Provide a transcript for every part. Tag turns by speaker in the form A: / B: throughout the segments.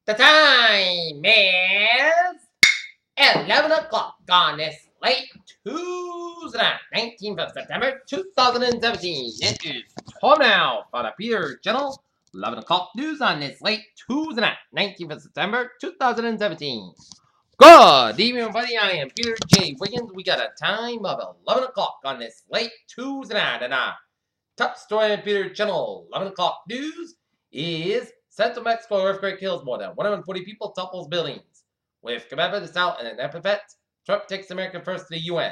A: The time is 11 o'clock on this late Tuesday, 19th of September, 2017. It is time now for the Peter Channel 11 o'clock news on this late Tuesday, 19th of September, 2017. Good evening, everybody. I am Peter J. Wiggins. We got a time of 11 o'clock on this late Tuesday night, and top story on Peter Channel 11 o'clock news is Central Mexico earthquake kills more than 140 people, topples buildings. With Quebec to the south and an epithet, Trump takes America first to the UN.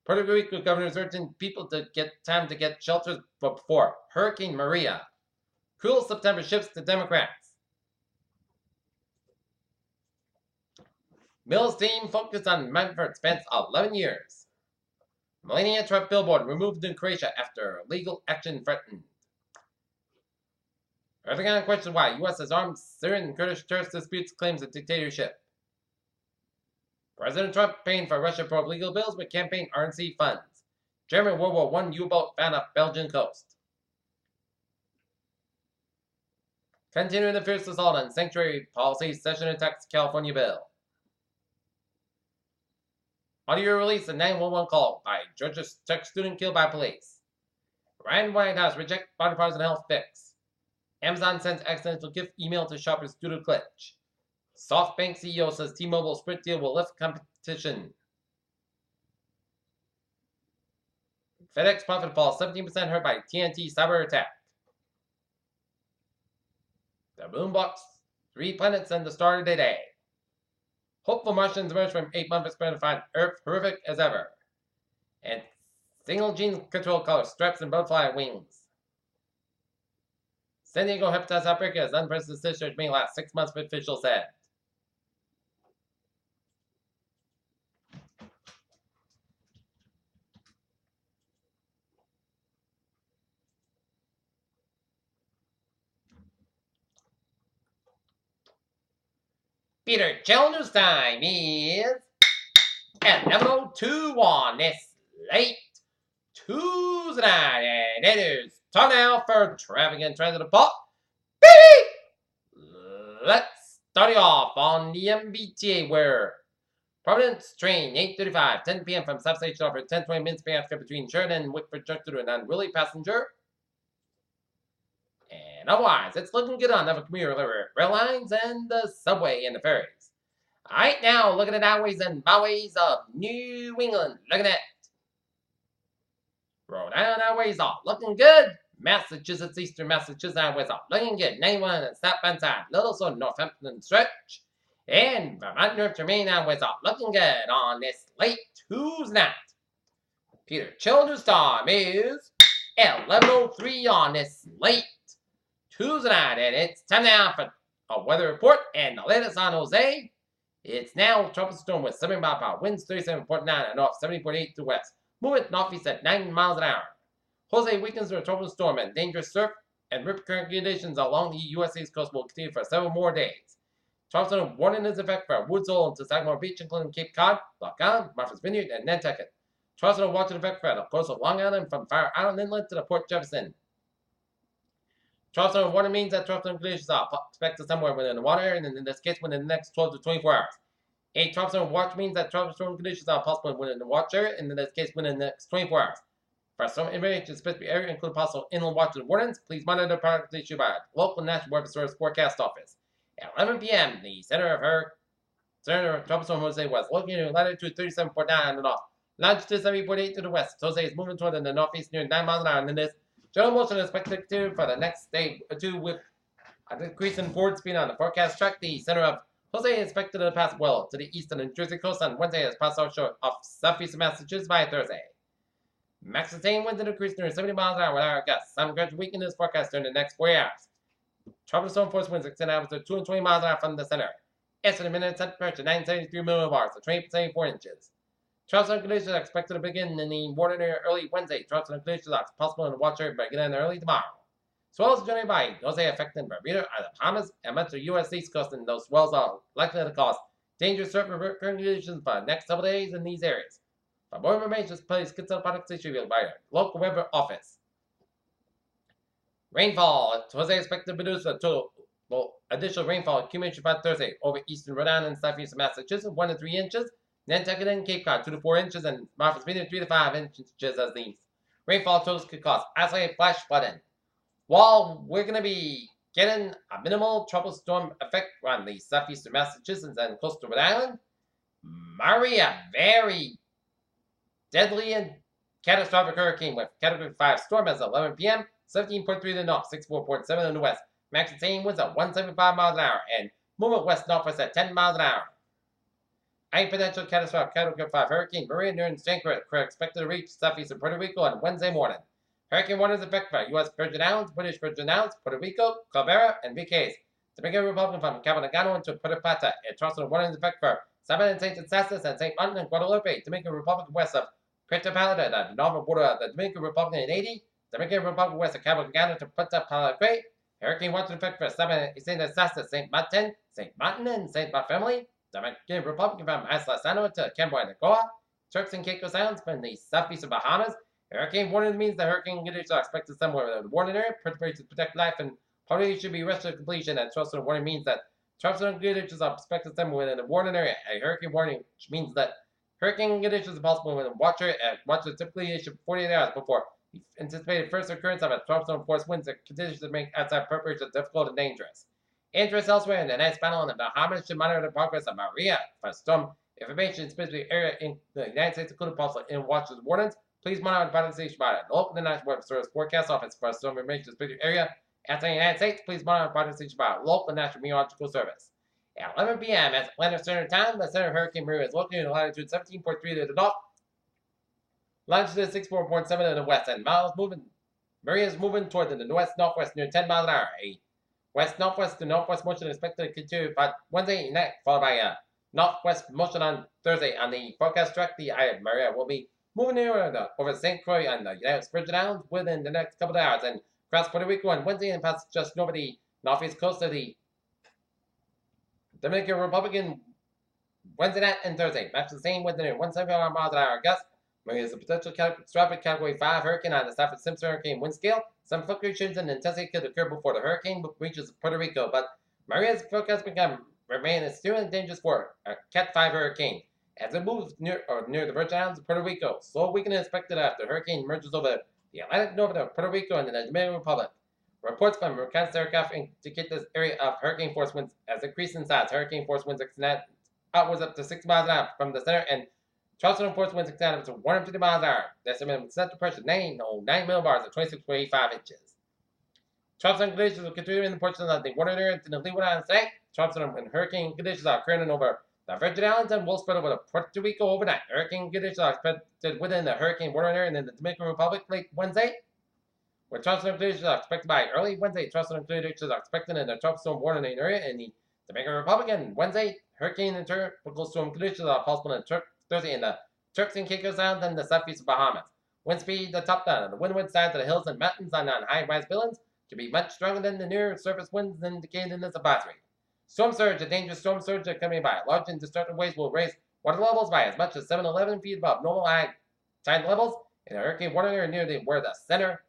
A: Puerto Rico governors urging people to get time to get shelters before Hurricane Maria. Cool September shifts to Democrats. Mills team focused on Manfred spent 11 years. Melania Trump billboard removed in Croatia after legal action threatened. Erdogan questioned why U.S. has armed Syrian and Kurdish terrorist disputes, claims a dictatorship. President Trump paying for Russia probe legal bills with campaign RNC funds. German World War I U-boat found off Belgian coast. Continuing the fierce assault on sanctuary policy, session attacks California bill. Audio release of 911 call by Georgia Tech student killed by police. Ryan White House reject bipartisan health fix. Amazon sends accidental gift email to shoppers due to glitch. SoftBank CEO says T-Mobile Sprint deal will lift competition. FedEx profit falls 17% hurt by TNT cyber attack. The Moonbox, 3 planets and the star of the day. Hopeful Martians emerge from 8-month experiment to find Earth horrific as ever. And single gene control color straps and butterfly wings. San Diego hepatitis outbreak has unprecedented discharge may last 6 months, officials said. Peter Children's time is 11:02 on this late Tuesday night, and it is time now for traffic and transit report. Let's start it off on the MBTA where Providence train 8:35, 10 p.m. from South Station offer 10-20 minutes after between Sheridan and Wickford Junction to an unruly passenger. And otherwise, it's looking good on the commuter rail lines and the subway and the ferries. Alright, now looking at highways and byways of New England. Looking at Rhode Island highways are looking good. Massachusetts, Eastern Massachusetts highways are looking good. 91 and South Bend side, Little so Northampton stretch. And Vermont North Maine highways are looking good on this late Tuesday night. Peter Children's time is 11:03 on this late Tuesday night, and it's time now for a weather report and the latest on Jose. It's now tropical storm with 7 mile per hour, winds 37.9 and north, 70.8 to west. Movement northeast at 9 miles an hour. Jose weakens to a tropical storm and dangerous surf and rip current conditions along the U.S. East Coast will continue for several more days. Tropical warning is in effect for Woods Hole to Sagamore Beach, including Cape Cod, Block Island, Martha's Vineyard, and Nantucket. Tropical watch in effect for the coast of Long Island from Fire Island Inlet to the Port Jefferson. Tropical warning means that tropical conditions are expected somewhere within the water, and in this case within the next 12 to 24 hours. A tropical watch means that tropical conditions are possible within the water, and in this case within the next 24 hours. For some information, specific area include possible inland waters and warnings. Please monitor the product issued by local National Weather Service Forecast Office. At 11 p.m., the center of tropical storm Jose was located in latitude 37.9 on the north, longitude 70.8 to the west. Jose is moving toward the northeast near 9 miles an hour, and in this general motion is expected for the next day or two with a decrease in forward speed on the forecast track. The center of Jose is expected to pass well to the east of the New Jersey coast on Wednesday as pass offshore of southeastern Massachusetts by Thursday. Max sustained winds increase near 70 miles an hour with higher gusts. Some gradual weaken is forecast during the next 4 hours. Tropical storm force winds extend out to 220 miles an hour from the center. Estimated minimum temperature 973 millibars, so 74 inches. Tropical conditions are expected to begin in the water near early Wednesday. Tropical conditions are possible in the water beginning early tomorrow. Swells generally by Jose affecting Bermuda or the Bahamas and much of the U.S. East Coast, and those swells are likely to cause dangerous surf and current conditions for the next several days in these areas. For more information, please consider products issued by your local weather office. Rainfall. Jose expected to produce a total Well, additional rainfall accumulation by Thursday over eastern Rhode Island and southeastern Massachusetts, 1 to 3 inches. Nantucket and Cape Cod, 2 to 4 inches, and Martha's Vineyard, 3 to 5 inches as the rainfall totals could cause isolated flash flooding. While we're going to be getting a minimal tropical storm effect on the southeastern Massachusetts and coastal Rhode Island, Maria, very deadly and catastrophic hurricane with Category 5 storm as of 11 p.m., 17.3 to the north, 64.7 in the west. Max sustained winds at 175 miles an hour and movement west-northwest at 10 miles an hour. A potential catastrophic Category 5 Hurricane Maria near strength are expected to reach southeastern Puerto Rico on Wednesday morning. Hurricane warnings affected by U.S. Virgin Islands, British Virgin Islands, Puerto Rico, Cabrera, and Vizcayas. Dominican Republic from Cabanagano to Puerto Plata. A tropical warnings affected for Sabana and St. Eustatius and St. Martin and Guadalupe. Dominican Republic west of Puerto Paleta, the northern border of the Dominican Republic in Haiti. Dominican Republic west of Cabanagano to Puerto Palacre. Hurricane watch effect for Sabana and St. Eustatius, St. Martin, and St. Bartholomew. Dominican Republic from Isla Sano to Camboy and Goa. Turks and Caicos Islands from the southeast of Bahamas. Hurricane warning means the hurricane conditions are expected somewhere in the warning area. Prepared to protect life and probably should be rushed to completion. And tropical warning means that tropical conditions are expected somewhere within the warning area. A hurricane warning means that hurricane conditions are possible when watcher typically issued 48 hours before the anticipated first occurrence of a tropical force winds and conditions that make outside preparation difficult and dangerous. Interest elsewhere in the next panel on the Bahamas should monitor the progress of Maria for storm information in specific area in the United States, including possible in watches warnings. Please monitor the product station by the local and national weather service forecast office for storm information in specific area. Outside the United States, please monitor the product station by the local and national meteorological service. At 11 p.m. at Atlanta Standard Time, the center of Hurricane Maria is located in latitude 17.3 to the north, longitude 64.7 to the west, and Maria is moving toward the northwest-northwest near 10 miles an hour. A west-northwest to northwest motion is expected to continue by Wednesday night, followed by a northwest motion on Thursday. On the forecast track, the eye of Maria will be moving over St. Croix and the United Virgin Islands within the next couple of hours and across Puerto Rico on Wednesday and past just over the northeast coast of the Dominican Republic on Wednesday night and Thursday. Match the same with the 175 miles an hour gust. Maria is a potential catastrophic Category 5 hurricane on the Stafford-Simpson hurricane wind scale. Some fluctuations in intensity could occur before the hurricane reaches Puerto Rico, but Maria's forecast remain as still and dangerous for a Cat 5 hurricane. As it moves near the Virgin Islands of Puerto Rico, slow weakening is expected after the hurricane merges over the Atlantic north of Puerto Rico and the Dominican Republic. Reports from reconnaissance aircraft indicate this area of hurricane force winds has increased in size. Hurricane force winds extend outwards up to 6 miles an hour from the center, and tropical force winds extend up to 150 miles an hour. The estimated central pressure 9 millibars or 26.85 inches. Tropical conditions will continue in the portions of the water area to the Leeward Islands today. Tropical and hurricane conditions are occurring over the Virgin Islands and will spread over Puerto Rico overnight. Hurricane conditions are expected within the hurricane water area and in the Dominican Republic late Wednesday, where tropical conditions are expected by early Wednesday. Tropical conditions are expected in the tropical storm warning area in the Dominican Republic, and Wednesday, hurricane and tropical storm conditions are possible in Thursday in the Turks and Caicos Islands and the southeast of Bahamas. Wind speed, the top down, the windward sides of the hills and mountains on high-rise buildings can be much stronger than the near surface winds indicated in this advisory. Storm surge, a dangerous storm surge accompanied by large and destructive waves will raise water levels by as much as 7 to 11 feet above normal high tide levels in the hurricane water area near where the center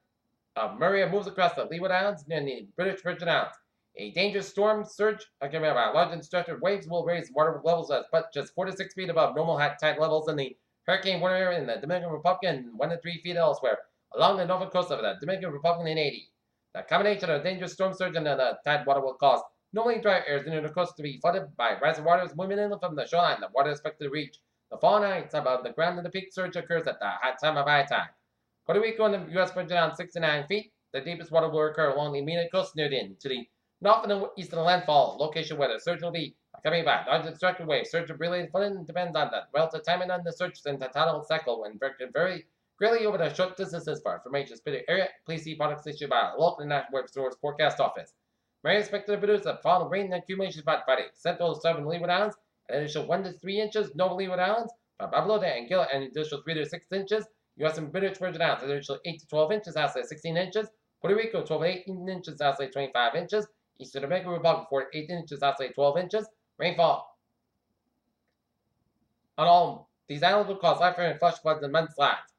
A: of Maria moves across the Leeward Islands near the British Virgin Islands. A dangerous storm surge accompanied by large and destructive waves will raise water levels as much as 4 to 6 feet above normal high tide levels in the hurricane water area in the Dominican Republic and 1 to 3 feet elsewhere along the northern coast of the Dominican Republic in Haiti. The combination of dangerous storm surge and the tide water will cause normally dry areas near the coast to be flooded by rising waters moving in from the shoreline. The water is expected to reach the fallen heights above the ground, and the peak surge occurs at the time of high tide. Puerto Rico and the U.S. Virgin Islands 69 feet. The deepest water will occur along the immediate coast near the north and eastern landfall location where the surge will be accompanied by large destructive waves. Surge of related flooding depends on the relative timing on the surge and the tidal cycle and vary greatly over the short distances. For information specific area, please see products issued by a local and national weather source forecast office. Maria is expected to produce a fall of rain and accumulation by Friday. Central to southern Leeward Islands, an additional 1 to 3 inches. Northern Leeward Islands, from Pablo to Anguilla, an additional 3 to 6 inches. U.S. and British Virgin Islands, an additional 8 to 12 inches, outside 16 inches. Puerto Rico, 12 to 18 inches, outside 25 inches. Eastern Dominican Republic, 4 to 18 inches, outside 12 inches. Rainfall on all these islands will cause life-threatening flash floods and mudslides.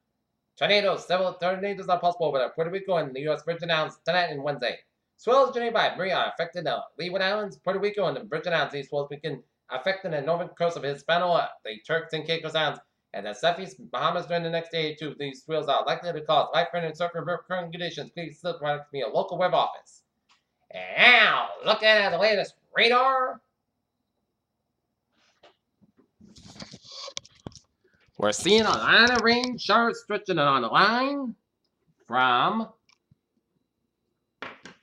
A: Tornadoes, several tornadoes are possible over Puerto Rico and the U.S. Virgin Islands tonight and Wednesday. Swells generated by Maria affected the Leeward Islands, Puerto Rico, and the Virgin Islands. These swells begin affecting the northern coast of Hispaniola, the Turks and Caicos Islands, and the southeast Bahamas during the next day or two. These swells are likely to cause life-threatening surf and current conditions. Please still contact me a local web office. And now, looking at the latest radar, we're seeing a line of rain showers stretching on the line from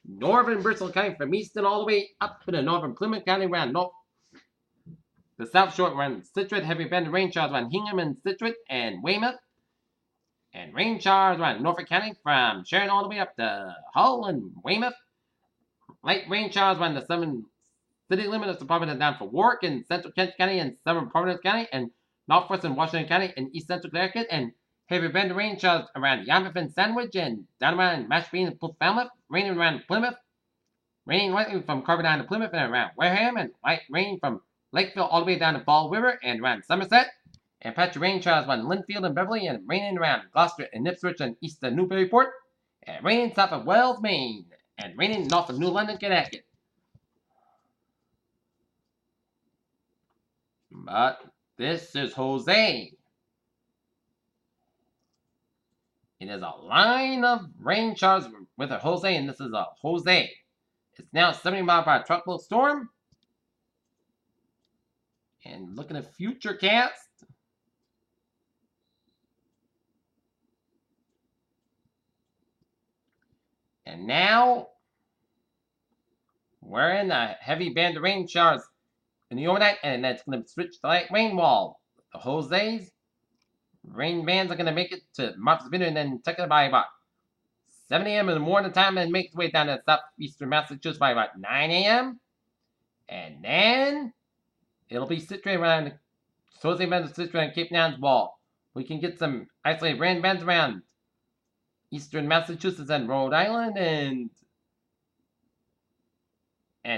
A: northern Bristol County from Easton all the way up to the northern Plymouth County around the South Shore around Scituate. Heavy band rain showers around Hingham and Scituate and Weymouth. And rain showers around Norfolk County from Sharon all the way up to Hull and Weymouth. Light rain showers around the southern city limits of Providence down for Warwick and Central Kent County and southern Providence County and northwestern Washington County and east central Connecticut. And heavy band rain showers around Yarmouth and Sandwich and down around Mashpee and Falmouth. Raining around Plymouth. Raining lightly from Carver down to Plymouth and around Wareham. And light rain from Lakeville all the way down to Fall River and around Somerset. And patchy rain showers around Linfield and Beverly, and raining around Gloucester and Ipswich and east of Newburyport, and raining south of Wells, Maine, and raining north of New London, Connecticut. But this is Jose. It is a line of rain showers with a Jose, and this is a Jose. It's now 70 mile per hour tropical storm. And looking at future cast. And now, we're in a heavy band of rain showers in the overnight, and that's going to switch to light rain wall. The Jose's rain bands are going to make it to Martha's Vineyard and then take it by about 7 a.m. in the morning time and make its way down to southeastern Massachusetts by about 9 a.m. And then it'll be situated around the Jose bands situated around Cape Anne's wall. We can get some isolated rain bands around eastern Massachusetts and Rhode Island, and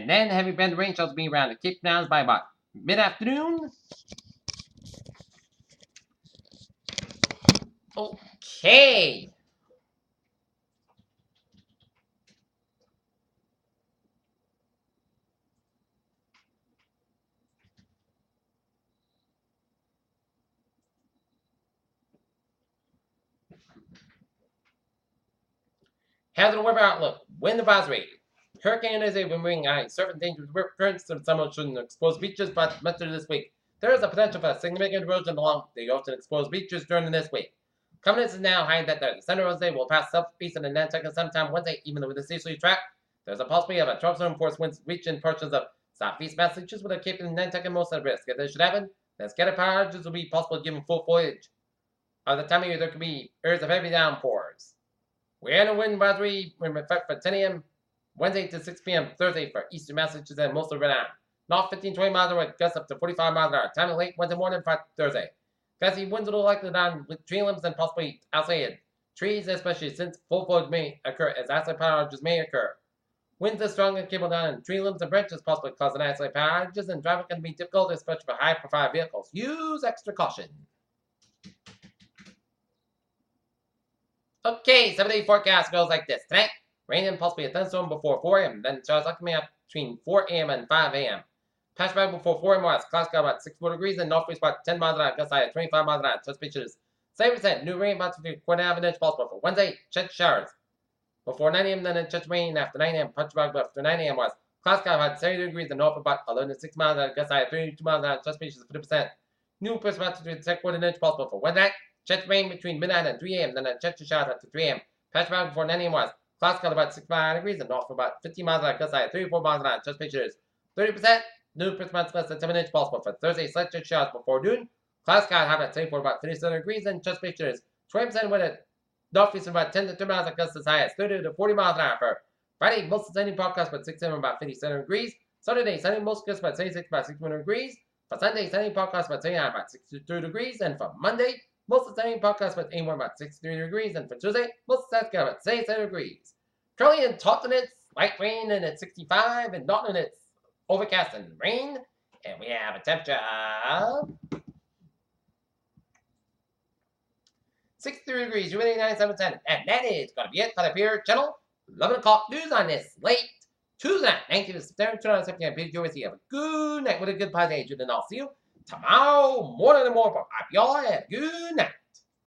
A: then heavy band rain showers will be around the Cape Downs by about mid-afternoon. Okay. Hazard weather outlook. Wind advisory. Hurricane is a bringing certain dangerous currents to some ocean exposed beaches, but much of this week there is a potential for significant erosion along the ocean exposed beaches during this week. Confidence is now high that the center of the day will pass southeast and Nantucket sometime Wednesday, even with the seasory track. There's a possibility of a tropical force winds reaching portions of southeast Massachusetts with a Cape and Nantucket most at risk. If this should happen, then scattered power outages will be possible given full foliage. By the time of year, there could be areas of heavy downpours. We're in a wind advisory in effect for 10 a.m. Wednesday to 6 p.m. Thursday for eastern Massachusetts and most of Rhode Island. North 15-20 miles an hour, gusts up to 45 miles an hour. Time of late Wednesday morning for Thursday. Gusty winds will likely down with tree limbs and possibly outside trees, especially since full foliage may occur as isolated power outages may occur. Winds are strong and cable down, and tree limbs and branches possibly causing isolated power outages, and driving can be difficult, especially for high-profile vehicles. Use extra caution. Okay, 7-day forecast goes like this. Tonight, rain and possibly a thunderstorm before 4 a.m. Then showers likely up between 4 a.m. and 5 a.m. Patch back before 4 a.m. Clouds got about 64 degrees and northwest about 10 miles an hour. Gust high at 25 miles an hour. Touch pictures 7%. New rain about to be 1/4 inch possible for Wednesday. Check showers before 9 a.m. Then check rain after 9 a.m. Patch back after 9 a.m. Clouds got about 70 degrees and north about 11 miles an hour. Gust high at 32 miles an hour. Touch pictures 50%. New press about to be 1/4 inch possible for Wednesday. Check rain between midnight and 3 a.m. Then check showers after 3 a.m. Patch back before 9 a.m. Clouds got about 65 degrees and north about 50 miles an hour. Gust high at 34 miles an hour. Touch pictures 30%. New Christmas less than 7 inch possible for Thursday. Slight check showers before noon. Clouds got have at 24 about 37 degrees and just pictures 20% with a northeast about 10 to 2 miles and gusts as high as 30 to 40 miles an hour. For Friday, most sunny podcast but 6 about 57 degrees. Saturday, sunny most gusts about 76 about 61 degrees. For Sunday, sunny podcast about 79 about 62 degrees. And for Monday, most sunny podcast about 81 about 63 degrees. And for Tuesday, most sunny about 77 degrees. Currently in Taunton, it's light rain and it's 65. In Norton, it's overcast and rain, and we have a temperature of 63 degrees, humidity 97%, and that is going to be it for the Pure Channel. 11 o'clock news on this late Tuesday, 19th of September 2017. I bid you with you. Have a good night with a good positive, and I'll see you tomorrow morning and more. But y'all have a good night.